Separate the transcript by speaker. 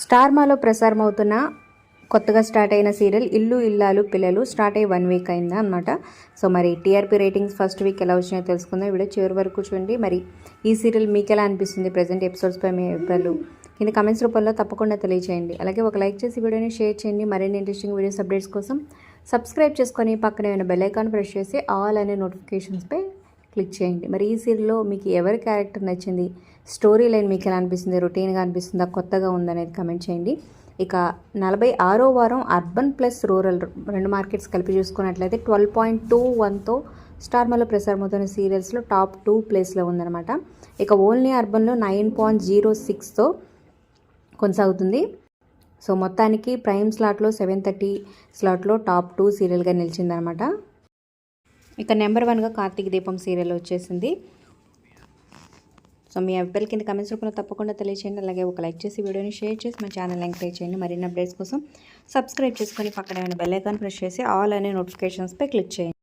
Speaker 1: Star మాలో ప్రసారం అవుతున్న కొత్తగా స్టార్ట్ అయిన సీరియల్ ఇల్లు ఇల్లాలు పిల్లలు స్టార్ట్ అయ్యి 1 వీక్ అయిందా అనమాట. సో మరి టీఆర్పీ రేటింగ్స్ ఫస్ట్ వీక్ ఎలా వచ్చినాయో తెలుసుకుందాం. వీడియో చివరి వరకు చూడండి. మరి ఈ సీరియల్ మీకు ఎలా అనిపిస్తుంది, ప్రజెంట్ ఎపిసోడ్స్పై మీ అభిప్రాయాలు కింద కమెంట్స్ రూపంలో తప్పకుండా తెలియచేయండి. అలాగే ఒక లైక్ చేసి వీడియోని షేర్ చేయండి. మరిన్ని ఇంట్రెస్టింగ్ వీడియోస్ అప్డేట్స్ కోసం సబ్స్క్రైబ్ చేసుకొని పక్కనే ఉన్న బెల్ ఐకాన్ ప్రెస్ చేసి ఆల్ అనే నోటిఫికేషన్స్పై క్లిక్ చేయండి. మరి ఈ సీరియల్లో మీకు ఎవరి క్యారెక్టర్ నచ్చింది, స్టోరీ లైన్ మీకు ఎలా అనిపిస్తుంది, రొటీన్గా అనిపిస్తుందా, కొత్తగా ఉందనేది కమెంట్ చేయండి. ఇక 46వ వారం అర్బన్ ప్లస్ రూరల్ 2 మార్కెట్స్ కలిపి చూసుకున్నట్లయితే 12.21తో స్టార్ మాలో ప్రసారమవుతున్న సీరియల్స్లో టాప్ 2 ప్లేస్లో ఉందన్నమాట. ఇక ఓన్లీ అర్బన్లో 9.06తో కొనసాగుతుంది. సో మొత్తానికి ప్రైమ్ స్లాట్లో 7:30 స్లాట్లో టాప్ 2 సీరియల్గా నిలిచిందనమాట. ఇక నెంబర్ 1గా కార్తీక దీపం సీరియల్ వచ్చేసింది. సో మీ అభిప్రాయాల కింద కమెంట్స్ రూపంలో తప్పకుండా తెలియచేయండి. అలాగే ఒక లైక్ చేసి వీడియోని షేర్ చేసి మా ఛానల్ ఎంకరేజ్ చేయండి. మరిన్ని అప్డేట్స్ కోసం సబ్స్క్రైబ్ చేసుకొని పక్కనే ఉన్న బెల్ ఐకాన్ ప్రెస్ చేసి ఆల్ అనే నోటిఫికేషన్స్పై క్లిక్ చేయండి.